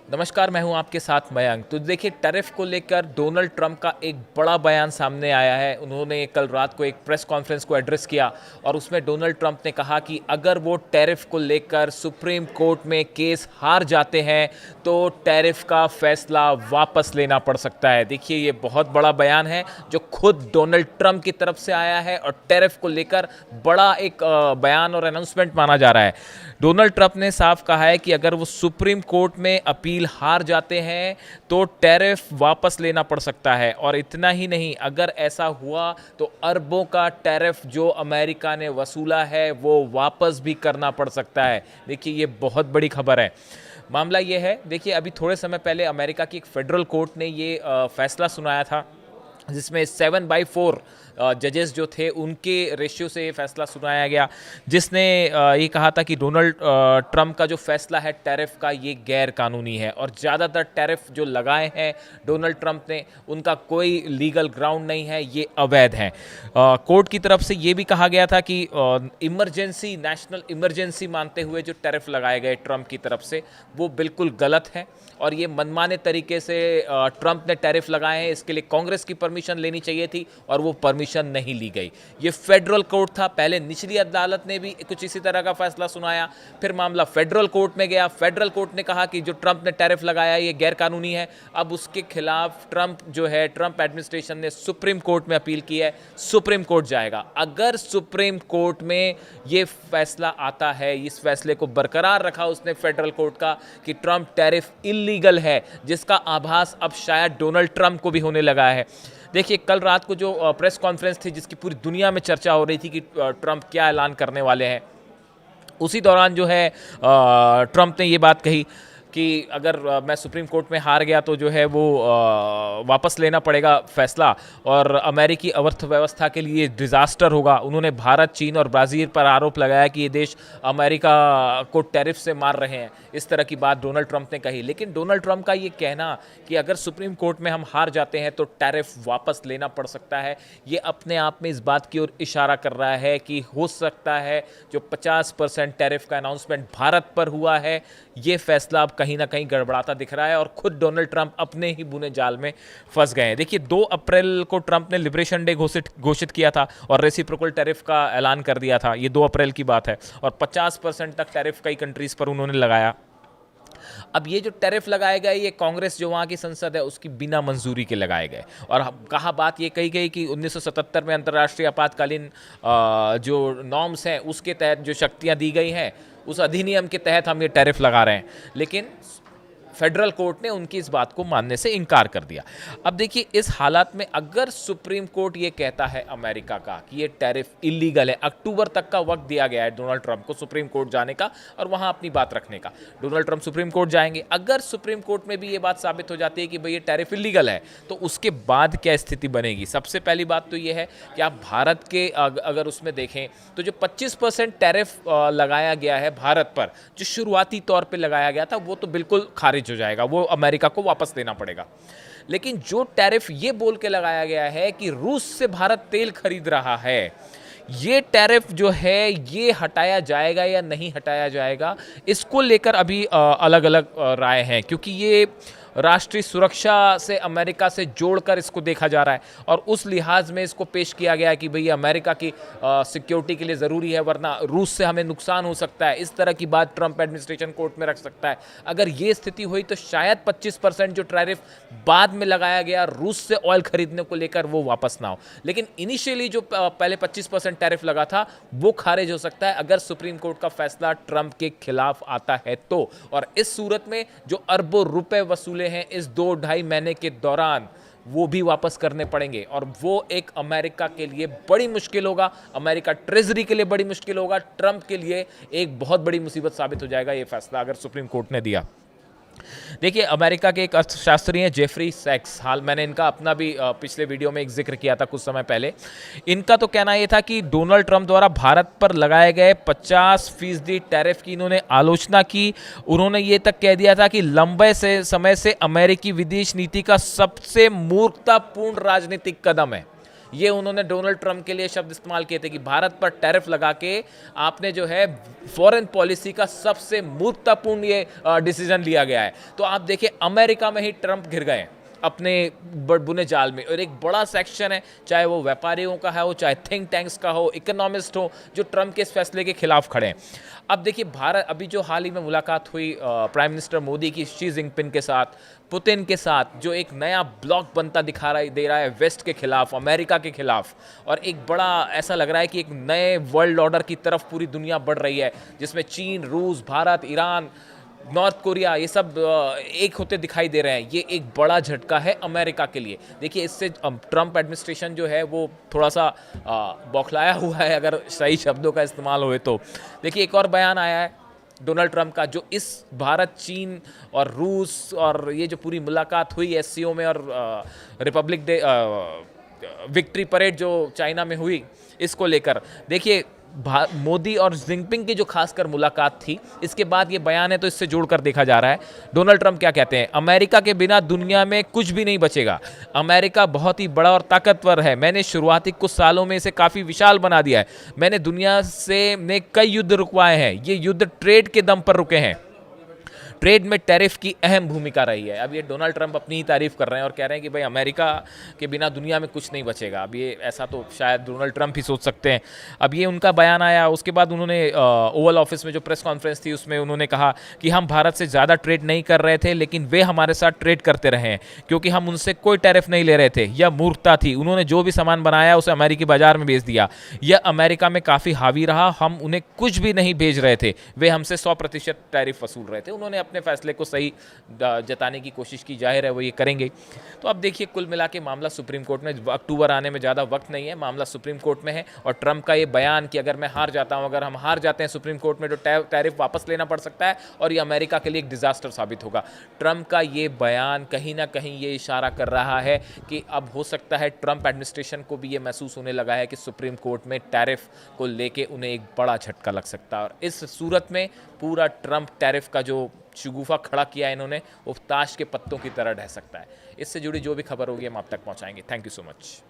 नमस्कार, मैं हूं आपके साथ मयंक। तो देखिए, टैरिफ को लेकर डोनाल्ड ट्रंप का एक बड़ा बयान सामने आया है। उन्होंने कल रात को एक प्रेस कॉन्फ्रेंस को एड्रेस किया और उसमें डोनाल्ड ट्रंप ने कहा कि अगर वो टैरिफ को लेकर सुप्रीम कोर्ट में केस हार जाते हैं तो टैरिफ का फैसला वापस लेना पड़ सकता है। देखिए, ये बहुत बड़ा बयान है जो खुद डोनाल्ड ट्रंप की तरफ से आया है और टैरिफ को लेकर बड़ा एक बयान और अनाउंसमेंट माना जा रहा है। डोनाल्ड ट्रंप ने साफ कहा है कि अगर वो सुप्रीम कोर्ट में अपील हार जाते हैं तो टैरिफ वापस लेना पड़ सकता है। और इतना ही नहीं, अगर ऐसा हुआ तो अरबों का टैरिफ जो अमेरिका ने वसूला है वो वापस भी करना पड़ सकता है। देखिए, ये बहुत बड़ी खबर है। मामला ये है, देखिए, अभी थोड़े समय पहले अमेरिका की एक फेडरल कोर्ट ने ये फैसला सुनाया था जिसमें 7/4 जजेस जो थे उनके रेशियो से ये फैसला सुनाया गया, जिसने ये कहा था कि डोनाल्ड ट्रंप का जो फैसला है टैरिफ का ये गैर कानूनी है और ज़्यादातर टैरिफ जो लगाए हैं डोनाल्ड ट्रंप ने उनका कोई लीगल ग्राउंड नहीं है, ये अवैध हैं। कोर्ट की तरफ से ये भी कहा गया था कि इमरजेंसी, नेशनल इमरजेंसी मानते हुए जो टैरिफ लगाए गए ट्रंप की तरफ से वो बिल्कुल गलत है और ये मनमाने तरीके से ट्रंप ने टैरिफ लगाए हैं। इसके लिए कांग्रेस की परमिशन लेनी चाहिए थी और वो परमिशन नहीं ली गई। ये फेडरल कोर्ट था, पहले निचली अदालत ने भी कुछ इसी तरह का फैसला सुनाया, फिर मामला फेडरल कोर्ट में गया। फेडरल कोर्ट ने कहा कि जो ट्रंप ने टैरिफ लगाया ये गैर कानूनी है। अब उसके खिलाफ ट्रंप एडमिनिस्ट्रेशन ने सुप्रीम कोर्ट में अपील की है। सुप्रीम कोर्ट जाएगा। अगर सुप्रीम कोर्ट में ये फैसला आता है, इस फैसले को बरकरार रखा उसने फेडरल कोर्ट का कि ट्रंप टैरिफ इल्लीगल है, जिसका आभास अब शायद डोनाल्ड ट्रंप को भी होने लगा है। देखिए, कल रात को जो प्रेस कॉन्फ्रेंस थी जिसकी पूरी दुनिया में चर्चा हो रही थी कि ट्रंप क्या ऐलान करने वाले हैं, उसी दौरान जो है ट्रंप ने ये बात कही कि अगर मैं सुप्रीम कोर्ट में हार गया तो जो है वो वापस लेना पड़ेगा फैसला और अमेरिकी अर्थव्यवस्था के लिए डिज़ास्टर होगा। उन्होंने भारत, चीन और ब्राज़ील पर आरोप लगाया कि ये देश अमेरिका को टैरिफ से मार रहे हैं। इस तरह की बात डोनाल्ड ट्रंप ने कही। लेकिन डोनाल्ड ट्रंप का ये कहना कि अगर सुप्रीम कोर्ट में हम हार जाते हैं तो टैरिफ वापस लेना पड़ सकता है, ये अपने आप में इस बात की ओर इशारा कर रहा है कि हो सकता है जो 50% टैरिफ का अनाउंसमेंट भारत पर हुआ है ये फैसला अब कहीं ना कहीं गड़बड़ाता दिख रहा है और खुद डोनाल्ड ट्रंप अपने ही बुने जाल में फंस गए हैं। देखिए, 2 अप्रैल को ट्रंप ने लिबरेशन डे घोषित किया था और रेसिप्रोकल टैरिफ का ऐलान कर दिया था। ये 2 अप्रैल की बात है और 50% तक टैरिफ कई कंट्रीज पर उन्होंने लगाया। अब ये जो टैरिफ लगाए गए ये कांग्रेस जो वहाँ की संसद है उसकी बिना मंजूरी के लगाए गए और कहा बात ये कही गई कि 1977 में अंतर्राष्ट्रीय आपातकालीन जो नॉर्म्स हैं उसके तहत जो शक्तियाँ दी गई हैं उस अधिनियम के तहत हम ये टैरिफ लगा रहे हैं। लेकिन फेडरल कोर्ट ने उनकी इस बात को मानने से इनकार कर दिया। अब देखिए, इस हालात में अगर सुप्रीम कोर्ट ये कहता है अमेरिका का कि ये टैरिफ इलीगल है, अक्टूबर तक का वक्त दिया गया है डोनाल्ड ट्रंप को सुप्रीम कोर्ट जाने का और वहां अपनी बात रखने का। डोनाल्ड ट्रंप सुप्रीम कोर्ट जाएंगे। अगर सुप्रीम कोर्ट में भी ये बात साबित हो जाती है कि भाई ये टैरिफ इलीगल है तो उसके बाद क्या स्थिति बनेगी? सबसे पहली बात तो ये है कि आप भारत के अगर उसमें देखें तो जो 25% टैरिफ लगाया गया है भारत पर, जो शुरुआती तौर पर लगाया गया था, वो तो बिल्कुल खारिज हो जाएगा, वो अमेरिका को वापस देना पड़ेगा। लेकिन जो टैरिफ ये बोल के लगाया गया है कि रूस से भारत तेल खरीद रहा है, ये टैरिफ जो है ये हटाया जाएगा या नहीं हटाया जाएगा, इसको लेकर अभी अलग अलग राय हैं, क्योंकि ये राष्ट्रीय सुरक्षा से अमेरिका से जोड़कर इसको देखा जा रहा है और उस लिहाज में इसको पेश किया गया है कि भई अमेरिका की सिक्योरिटी के लिए ज़रूरी है, वरना रूस से हमें नुकसान हो सकता है। इस तरह की बात ट्रंप एडमिनिस्ट्रेशन कोर्ट में रख सकता है। अगर ये स्थिति हुई तो शायद 25% जो टैरिफ बाद में लगाया गया रूस से ऑयल खरीदने को लेकर वो वापस ना हो। लेकिन इनिशियली जो पहले 25% टैरिफ लगा था वो खारिज हो सकता है अगर सुप्रीम कोर्ट का फैसला ट्रंप के खिलाफ आता है तो। और इस सूरत में जो अरबों रुपए वसूले हैं इस 2-2.5 महीने के दौरान वो भी वापस करने पड़ेंगे और वो एक अमेरिका के लिए बड़ी मुश्किल होगा, अमेरिका ट्रेजरी के लिए बड़ी मुश्किल होगा, ट्रंप के लिए एक बहुत बड़ी मुसीबत साबित हो जाएगा ये फैसला अगर सुप्रीम कोर्ट ने दिया। देखिए, अमेरिका के एक अर्थशास्त्री हैं जेफरी सैक्स, हाल मैंने इनका अपना भी पिछले वीडियो में एक जिक्र किया था कुछ समय पहले। इनका तो कहना ये था कि डोनाल्ड ट्रंप द्वारा भारत पर लगाए गए 50% टैरिफ की इन्होंने आलोचना की। उन्होंने ये तक कह दिया था कि लंबे से समय से अमेरिकी विदेश नीति का सबसे मूर्खतापूर्ण राजनीतिक कदम है। ये उन्होंने डोनाल्ड ट्रंप के लिए शब्द इस्तेमाल किए थे कि भारत पर टैरिफ लगा के आपने जो है फॉरेन पॉलिसी का सबसे मूर्खतापूर्ण ये डिसीजन लिया गया है। तो आप देखिए अमेरिका में ही ट्रंप घिर गए अपने बुने जाल में, और एक बड़ा सेक्शन है, चाहे वो व्यापारियों का हो, चाहे थिंक टैंक्स का हो, इकोनॉमिस्ट हो, जो ट्रंप के इस फैसले के खिलाफ खड़े हैं। अब देखिए भारत, अभी जो हाल ही में मुलाकात हुई प्राइम मिनिस्टर मोदी की शी जिनपिंग के साथ, पुतिन के साथ, जो एक नया ब्लॉक बनता दे रहा है वेस्ट के खिलाफ, अमेरिका के खिलाफ, और एक बड़ा ऐसा लग रहा है कि एक नए वर्ल्ड ऑर्डर की तरफ पूरी दुनिया बढ़ रही है, जिसमें चीन, रूस, भारत, ईरान, नॉर्थ कोरिया, ये सब एक होते दिखाई दे रहे हैं। ये एक बड़ा झटका है अमेरिका के लिए। देखिए इससे ट्रंप एडमिनिस्ट्रेशन जो है वो थोड़ा सा बौखलाया हुआ है, अगर सही शब्दों का इस्तेमाल होए तो। देखिए एक और बयान आया है डोनाल्ड ट्रंप का, जो इस भारत, चीन और रूस और ये जो पूरी मुलाकात हुई एससीओ में, और रिपब्लिक डे विक्ट्री परेड जो चाइना में हुई, इसको लेकर देखिए मोदी और जिनपिंग की जो खासकर मुलाकात थी, इसके बाद ये बयान है तो इससे जोड़कर देखा जा रहा है। डोनाल्ड ट्रंप क्या कहते हैं? अमेरिका के बिना दुनिया में कुछ भी नहीं बचेगा। अमेरिका बहुत ही बड़ा और ताकतवर है। मैंने शुरुआती कुछ सालों में इसे काफ़ी विशाल बना दिया है। मैंने दुनिया से ने कई युद्ध रुकवाए हैं। ये युद्ध ट्रेड के दम पर रुके हैं। ट्रेड में टैरिफ की अहम भूमिका रही है। अब ये डोनाल्ड ट्रंप अपनी ही तारीफ कर रहे हैं और कह रहे हैं कि भाई अमेरिका के बिना दुनिया में कुछ नहीं बचेगा। अब ये ऐसा तो शायद डोनाल्ड ट्रंप ही सोच सकते हैं। अब ये उनका बयान आया, उसके बाद उन्होंने ओवल ऑफिस में जो प्रेस कॉन्फ्रेंस थी उसमें उन्होंने कहा कि हम भारत से ज़्यादा ट्रेड नहीं कर रहे थे, लेकिन वे हमारे साथ ट्रेड करते रहे हैं क्योंकि हम उनसे कोई टैरिफ नहीं ले रहे थे। यह मूर्खता थी। उन्होंने जो भी सामान बनाया उसे अमेरिकी बाजार में बेच दिया। यह अमेरिका में काफ़ी हावी रहा। हम उन्हें कुछ भी नहीं भेज रहे थे, वे हमसे 100% टैरिफ वसूल रहे थे। उन्होंने अपने फैसले को सही जताने की कोशिश की, जाहिर है वो ये करेंगे। तो अब देखिए कुल मिला के मामला सुप्रीम कोर्ट में, अक्टूबर आने में ज़्यादा वक्त नहीं है, मामला सुप्रीम कोर्ट में है। और ट्रंप का ये बयान कि अगर मैं हार जाता हूं, अगर हम हार जाते हैं सुप्रीम कोर्ट में, तो टैरिफ वापस लेना पड़ सकता है और ये अमेरिका के लिए एक डिजास्टर साबित होगा। ट्रंप का ये बयान कहीं ना कहीं ये इशारा कर रहा है कि अब हो सकता है ट्रंप एडमिनिस्ट्रेशन को भी ये महसूस होने लगा है कि सुप्रीम कोर्ट में टैरिफ को लेके उन्हें एक बड़ा झटका लग सकता है। और इस सूरत में पूरा ट्रंप टैरिफ का जो शगुफा खड़ा किया इन्होंने, वो ताश के पत्तों की तरह ढह सकता है। इससे जुड़ी जो भी खबर होगी हम आप तक पहुंचाएंगे। Thank you so much.